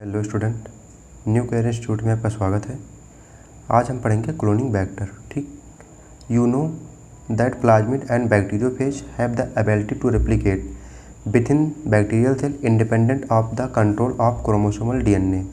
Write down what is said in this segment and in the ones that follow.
Hello student, new career institute में आपका स्वागत है। आज हम पढ़ेंगे क्लोनिंग वेक्टर। ठीक, you know that plasmid and bacteriophage have the ability to replicate within bacterial cell independent of the control of chromosomal DNA.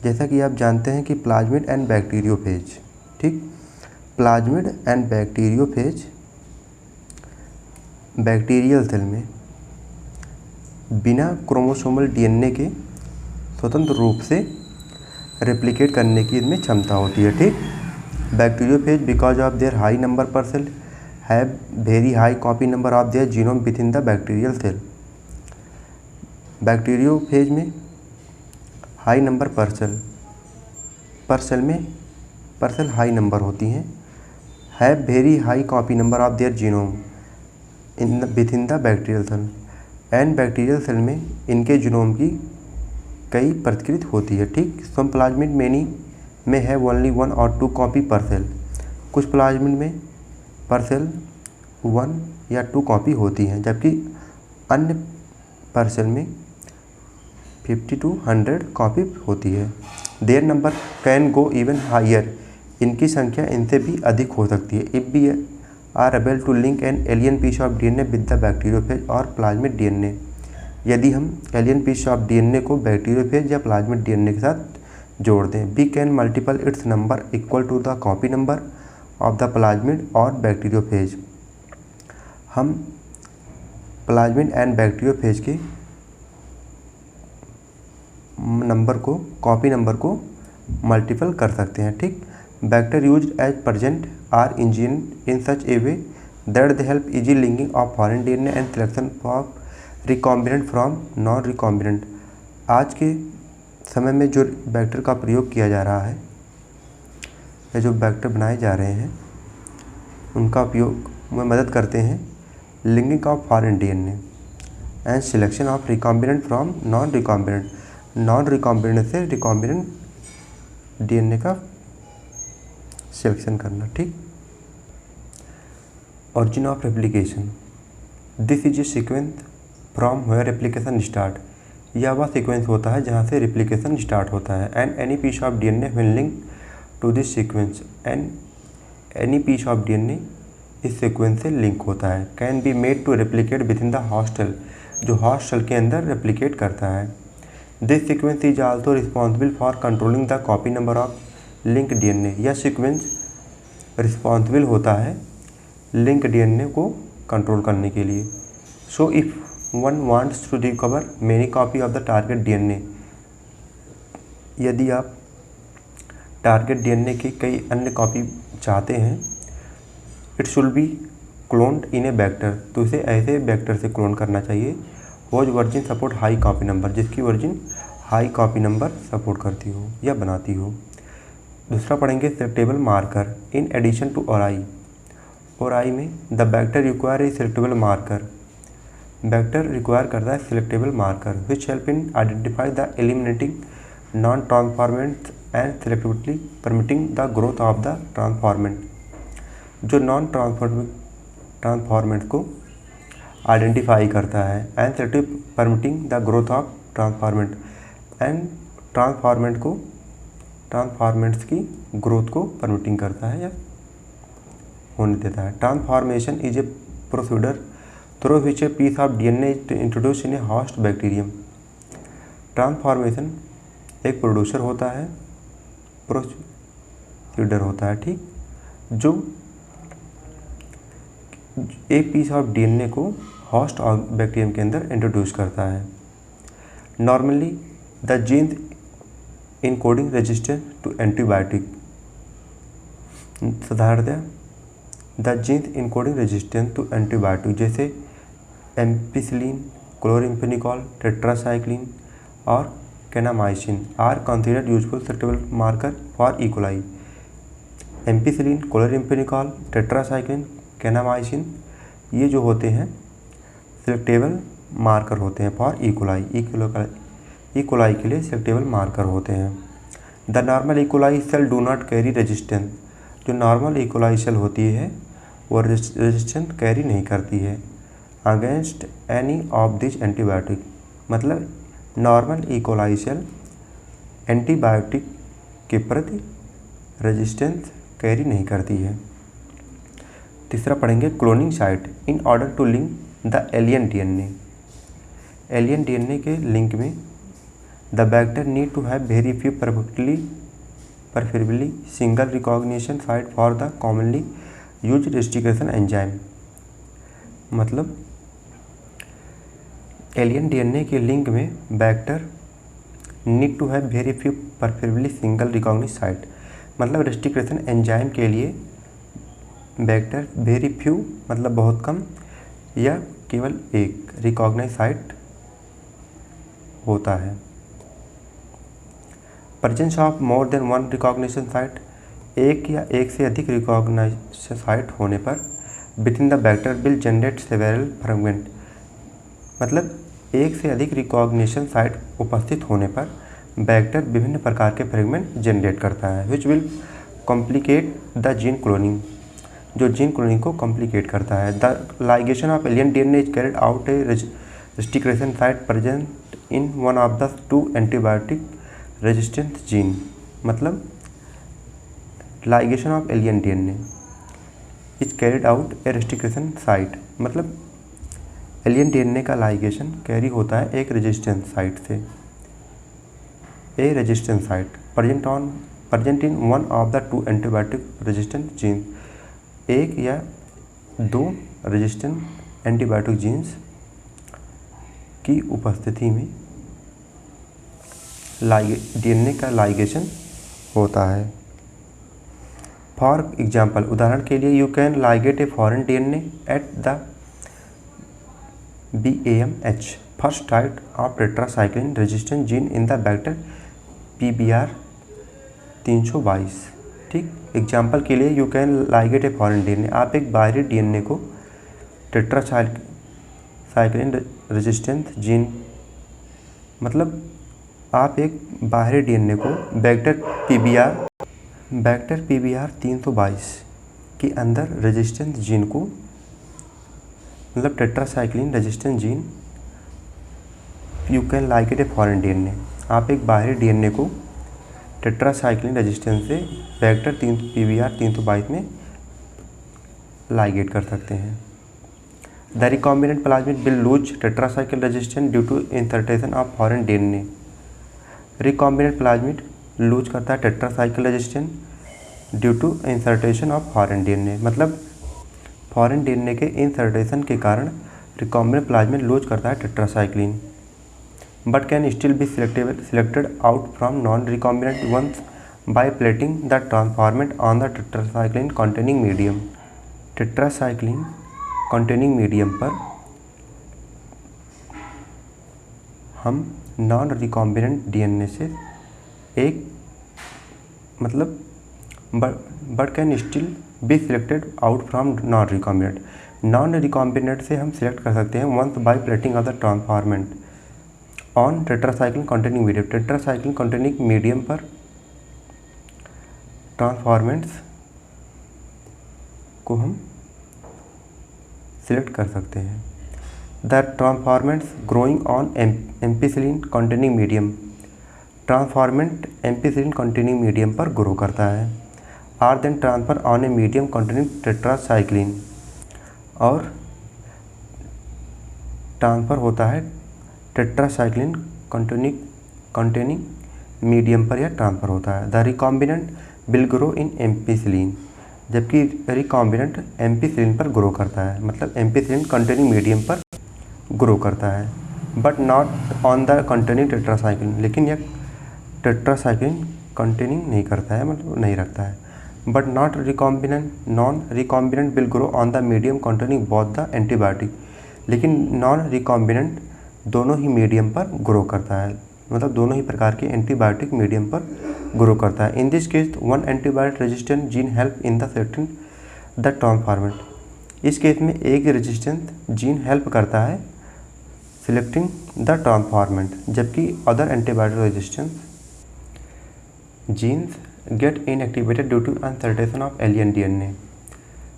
जैसा कि आप जानते हैं कि प्लाज्मिड एंड बैक्टीरियोफेज, ठीक, plasmid and bacteriophage bacterial cell में बिना क्रोमोसोमल डीएनए के स्वतंत्र रूप से रेप्लिकेट करने की इनमें क्षमता होती है। ठीक, bacteriophage because of their high number per cell have very high copy number of their genome within the bacterial cell. Bacteriophage में high number per cell high number होती हैं। Have very high copy number of their genome within the bacterial cell and bacterial cell में इनके genome की कई प्रतिकृति होती है। ठीक, सम प्लाज्मिड मेनी में है ओनली 1 और 2 कॉपी पर सेल। कुछ प्लाज्मिड में पर सेल 1 या 2 कॉपी होती हैं, जबकि अन्य पर सेल में 50 to 100 कॉपी होती है। Their number can go even higher, इनकी संख्या इनसे भी अधिक हो सकती है। If we are able to link an alien piece of DNA with the bacteriophage और प्लाज्मिड डीएनए, यदि हम एलियन पीस ऑफ डीएनए को बैक्टीरियोफेज या प्लाज्मिड डीएनए के साथ जोड़ दें, we can multiple its number equal to the copy number of the plasmid और बैक्टीरियोफेज। हम प्लाज्मिड एंड बैक्टीरियोफेज के नंबर को, कॉपी नंबर को मल्टीपल कर सकते हैं। ठीक, vector used as present are engineered in such a way that they help easy linking of foreign DNA and selection of recombinant from non recombinant. आज के समय में जो वेक्टर का प्रयोग किया जा रहा है या जो वेक्टर बनाए जा रहे हैं, उनका उपयोग में मदद करते हैं linking of foreign DNA and selection of recombinant from non recombinant. Non recombinant से रिकॉम्बिनेंट डीएनए का सिलेक्शन करना। ठीक, origin of replication, this is a sequence from where replication start. यह वह सीक्वेंस होता है जहाँ से रेप्लिकेशन स्टार्ट होता है। And any piece of DNA when link to this sequence, and any piece of DNA इस सीक्वेंस से लिंक होता है। Can be made to replicate within the host cell, जो होस्ट सेल के अंदर replicate करता है। This sequence is also responsible for controlling the copy number of link DNA. यह सीक्वेंस रिस्पॉन्सिबल होता है लिंक डीएनए को कंट्रोल करने के लिए। So if one wants to recover many copy of the target DNA, यदि आप टारगेट डीएनए की कई अन्य कॉपी चाहते हैं, it should be cloned in a vector, तो इसे ऐसे वेक्टर से क्लोन करना चाहिए whose origin support high copy number, जिसकी origin high copy number support करती हो या बनाती हो। दूसरा पढ़ेंगे selectable marker in addition to ori में the vector require a selectable marker. Vector require करता है selectable marker which help in identify the eliminating non transformants and selectively permitting the growth of the transformant. जो non transformant को identify करता है and selective permitting the growth of transformant, and transformants की growth को permitting करता है या होने देता है। Transformation is a procedure through which a piece of DNA introduce in a host bacterium. Transformation एक प्रोड्यूसर होता है, प्रोसीडर होता है, ठीक, जो एक पीस ऑफ डीएनए को होस्ट बैक्टीरियम के अंदर इंट्रोड्यूस करता है। Normally the genes encoding resistance to antibiotic, साधारणतः the genes encoding resistance to antibiotic जैसे एम्पिसिलिन, क्लोरिम्फेनिकॉल, टेट्रासाइक्लिन और kanamycin are considered useful selectable marker for E coli. Ampicillin, chloramphenicol, tetracycline, kanamycin, ये जो होते हैं सेलेक्टेबल मार्कर होते हैं for E coli. E coli के लिए सेलेक्टेबल मार्कर होते हैं। The normal E coli cell do not carry resistance, जो नॉर्मल ई कोलाई सेल होती है वो रेजिस्टेंस कैरी नहीं करती है against any of this antibiotic. मतलब normal E coli cell antibiotic के प्रति रेजिस्टेंस कैरी नहीं करती है। तीसरा पढ़ेंगे cloning site in order to link the alien DNA. Alien DNA के लिंक में the vector need to have very few preferably single recognition site for the commonly used restriction enzyme। मतलब alien DNA के link में vector need to have very few preferably single recognition site, मतलब restriction enzyme के लिए बैक्टर very few मतलब बहुत कम या केवल एक रिकॉग्नाइज साइट होता है। Presence of more than one recognition site, एक या एक से अधिक रिकॉग्निशन साइट होने पर within the vector will generate several fragment, मतलब एक से अधिक रिकॉग्निशन साइट उपस्थित होने पर बैक्टर विभिन्न प्रकार के फ्रेगमेंट जनरेट करता है which will complicate the gene cloning, जो जीन क्लोनिंग को कॉम्प्लिकेट करता है। The ligation of alien DNA is carried out a restriction site present in one of the two antibiotic resistant gene, मतलब ligation of alien DNA is carried out a restriction site, मतलब alien DNA का ligation carry होता है एक resistance site से। A resistance site present in one of the two antibiotic resistant gene, एक या दो रेजिस्टेंट एंटीबायोटिक जीन्स की उपस्थिति में डीएनए का लाइगेशन होता है। फॉर एग्जाम्पल, उदाहरण के लिए you can ligate a foreign DNA at the BAMH first site of tetracycline resistant gene in the vector PBR 322। ठीक, एग्जाम्पल के लिए you can ligate a foreign DNA, आप एक बाहरी डीएनए को टेट्रासाइक्लिन रेजिस्टेंट जीन, मतलब आप एक बाहरी डीएनए को बैक्टर PBR 322 के अंदर रेजिस्टेंस जीन को, मतलब tetracycline resistant gene, you can ligate a foreign DNA, आप एक बाहरी डीएनए को टेट्रासाइक्लिन रेजिस्टेंस से बैक्टर PBR 322 में लाइगेट कर सकते हैं। The recombinant plasmid will lose tetracycline resistance due to insertion of foreign DNA. Recombinant plasmid lose करता है tetracycline resistance due to insertion of foreign DNA, मतलब फॉरेन डीएनए के इंसर्टेशन के कारण रिकॉम्बिनेंट प्लाज्मिड लूज करता है tetracycline, but can still be selected out from non recombinant ones by plating the transformant on the tetracycline containing medium. Tetracycline containing medium पर हम non recombinant DNA से एक, मतलब but can still be selected out from non recombinant, non recombinant से हम select कर सकते हैं once by plating of the transformant on tetracycline containing medium. Tetracycline containing medium पर ट्रांसफॉर्मेंट्स को हम सिलेक्ट कर सकते हैं। The transformants growing on ampicillin containing medium, transformant ampicillin containing medium पर ग्रो करता है। Are then transfer on a medium containing tetracycline, और ट्रांसफ़र होता है टेट्रासाइक्लिन कंटेनिंग मीडियम पर, यह ट्रांसफ़र होता है। The recombinant will grow in ampicillin, जबकि रिकॉम्बिनेंट एम्पिसिलिन पर ग्रो करता है, मतलब एम्पिसिलिन कंटेनिंग मीडियम पर ग्रो करता है, but not on the containing tetracycline, लेकिन यह टेट्रासाइक्लिन कंटेनिंग नहीं करता है, मतलब नहीं रखता है। But non recombinant will grow on the medium containing both the antibiotic, लेकिन नॉन रिकॉम्बिनेंट दोनों ही मीडियम पर ग्रो करता है, मतलब दोनों ही प्रकार के एंटीबायोटिक मीडियम पर ग्रो करता है। In this case one antibiotic resistant gene help in the selecting the transformant. इस केस में एक रेजिस्टेंट जीन हेल्प करता है सिलेक्टिंग द ट्रांसफॉर्मेंट, जबकि other antibiotic resistance genes get inactivated due to insertion of alien DNA,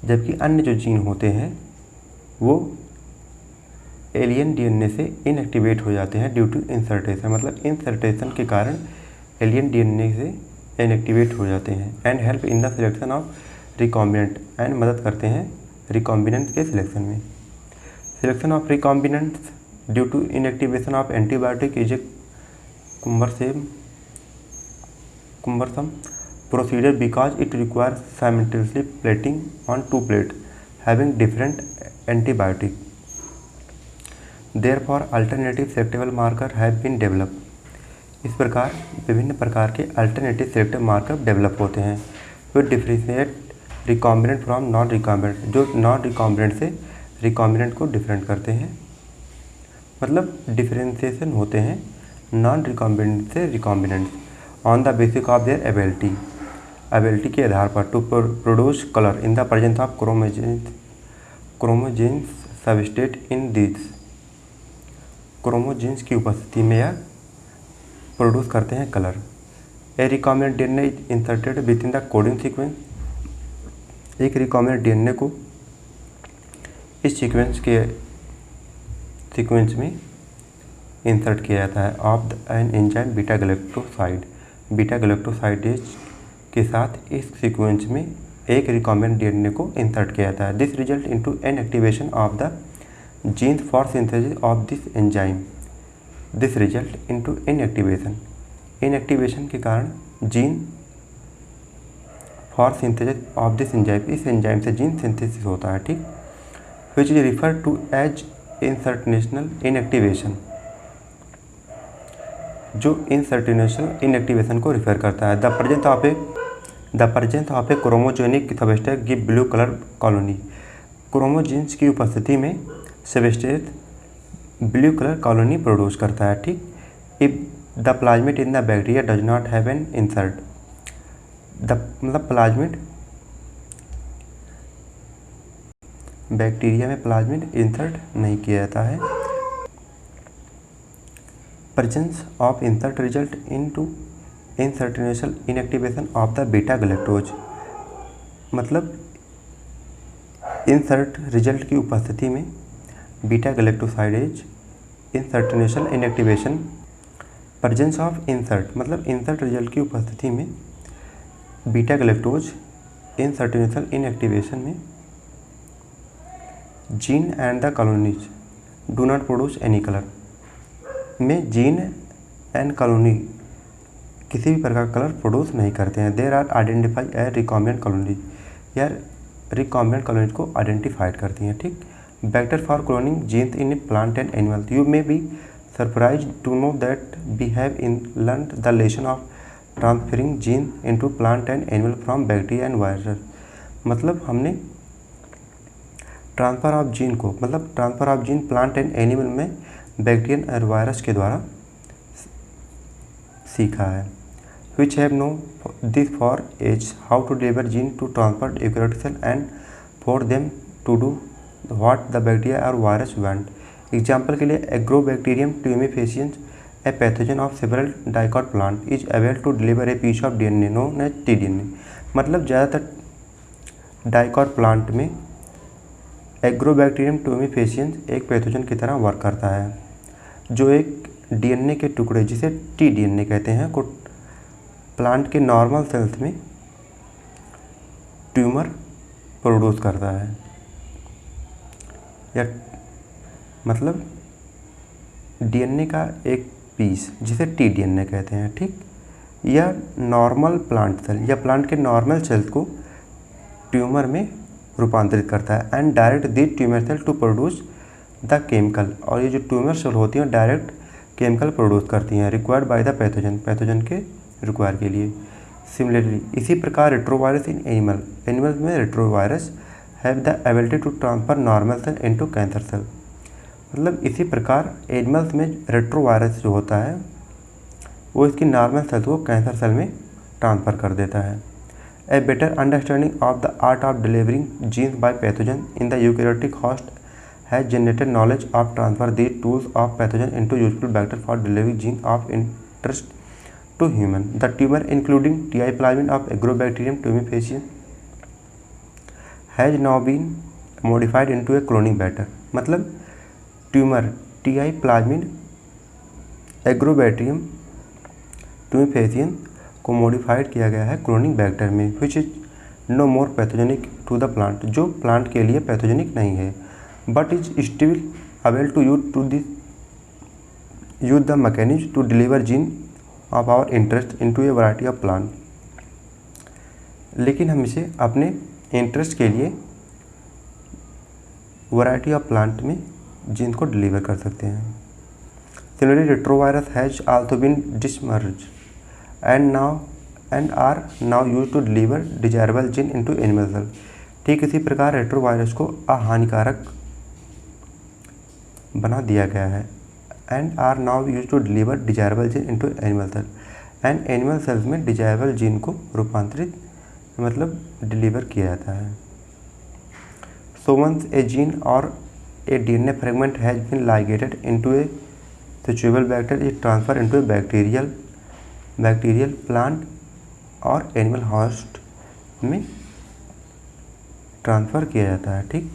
जबकि अन्य जो gene होते हैं वो एलियन डीएनए से इनएक्टिवेट हो जाते हैं ड्यू टू इंसर्टेशन, मतलब इंसर्टेशन के कारण एलियन डीएनए से इनएक्टिवेट हो जाते हैं। And help in the selection of recombinant, and मदद करते हैं रिकॉम्बिनेंट के सिलेक्शन में। Selection of recombinants due to inactivation of antibiotic is a cumbersome procedure because it requires simultaneously plating on two plates having different antibiotic. Therefore, alternative selectable marker have been developed. इस प्रकार विभिन्न प्रकार के alternative selective marker develop होते हैं जो differentiate recombinant from non recombinant, जो non recombinant से रिकॉम्बिनेंट को डिफरेंट करते हैं। मतलब डिफरेंशिएशन होते हैं नॉन रिकॉम्बिनेंट से recombinant on the basis of their ability के आधार पर to produce colour in the presence of chromogens substrate in this. Chromogens की उपस्थिति में यह प्रोड्यूस करते हैं colour. A recombinant DNA is inserted within the coding sequence. एक रिकॉम्बिनेंट डीएनए को इस सीक्वेंस में इंसर्ट किया जाता है of an enzyme beta galactosidase के साथ इस सीक्वेंस में एक रिकॉम्बिनेंट डीएनए को इंसर्ट किया जाता है। This result into inactivation of the genes for synthesis of this enzyme. This result into inactivation के कारण gene for synthesis of this enzyme, इस एंजाइम से जीन सिंथेसिस होता है, ठीक, which is refer to as insertional inactivation, जो insertional inactivation को refer करता है। The presence of a chromogenic substrate give blue colour colony. Chromogens की उपस्थिति में substrate blue colour colony produce करता है, ठीक। If the plasmid in the bacteria does not have an insert, मतलब प्लाज्मिड बैक्टीरिया में प्लाज्मिड इंसर्ट नहीं किया जाता है। Presence of insert result into insertional inactivation of the beta galactose, मतलब इंसर्ट रिजल्ट की उपस्थिति में beta galactosidase insertional inactivation. Presence of insert मतलब इंसर्ट रिजल्ट की उपस्थिति में बीटा गैलेक्टोज इंसर्टेशनल इनएक्टिवेशन में gene and the colonies do not produce any colour, में जीन एंड कॉलोनी किसी भी प्रकार का कलर प्रोड्यूस नहीं करते हैं। There are identify a recombinant colony, या रिकॉम्बिनेंट कॉलोनी को आइडेंटिफाइड करती हैं, ठीक। Vector for cloning genes in plant and animal. You may be surprise to know that we have learn the lesson of transferring gene into plant and animal from bacteria and virus. मतलब हमने transfer of gene plant and animal में बैक्टीरियन और virus के द्वारा सीखा है। Which have no this for as how to deliver gene to transfer eukaryotic cell and for them to do what the bacteria और वायरस वांट। एग्जाम्पल के लिए Agrobacterium tumefaciens A pathogen of several dicot plant is able to deliver a piece of DNA known as T DNA. मतलब ज़्यादातर dicot plant में Agrobacterium tumefaciens एक pathogen की तरह work करता है, जो एक डीएनए के टुकड़े जिसे टीडीएनए कहते हैं को प्लांट के नॉर्मल सेल्स में ट्यूमर प्रोड्यूस करता है, या मतलब डीएनए का एक पीस जिसे टीडीएनए कहते हैं, ठीक। या नॉर्मल प्लांट सेल या प्लांट के नॉर्मल सेल्स को ट्यूमर में रूपांतरित करता है and direct the tumour cell to produce the chemical. और ये जो ट्यूमर सेल होती हैं डायरेक्ट केमिकल प्रोड्यूस करती हैं रिक्वायर्ड बाय द पैथोजन के रिक्वायर के लिए। सिमिलरली इसी प्रकार रेट्रोवायरस इन एनिमल्स में retrovirus have the ability to transfer normal cell into cancer cell. मतलब इसी प्रकार एनिमल्स में रेट्रोवायरस जो होता है वो इसकी नॉर्मल सेल को कैंसर सेल में ट्रांसफ़र कर देता है। A better understanding of the art of delivering genes by pathogen in the eukaryotic host has generated knowledge of transfer these tools of pathogen into useful vector for delivering genes of interest to human. The tumor, including TI plasmid of Agrobacterium tumefaciens, has now been modified into a cloning vector. मतलब tumour TI plasmid Agrobacterium tumefaciens को modified किया गया है cloning vector में, which is no more pathogenic to the plant, जो plant के लिए pathogenic नहीं है, but is still able to use the mechanism to deliver gene of our interest into a variety of plant. लेकिन हम इसे अपने इंटरेस्ट के लिए वैरायटी ऑफ प्लांट में जीन को डिलीवर कर सकते हैं। Similarly retrovirus has also been डिसमर्ज and are now use to deliver desirable gene into animal cell. ठीक इसी प्रकार रेट्रोवायरस को अहानिकारक बना दिया गया है and are now use to deliver desirable gene into animal cell, and animal cells में डिजायरेबल जीन को रूपांतरित मतलब डिलीवर किया जाता है। So once a gene or a DNA fragment has been ligated into a soluble vector, it transfer into a bacterial plant और animal host में transfer किया जाता है। ठीक,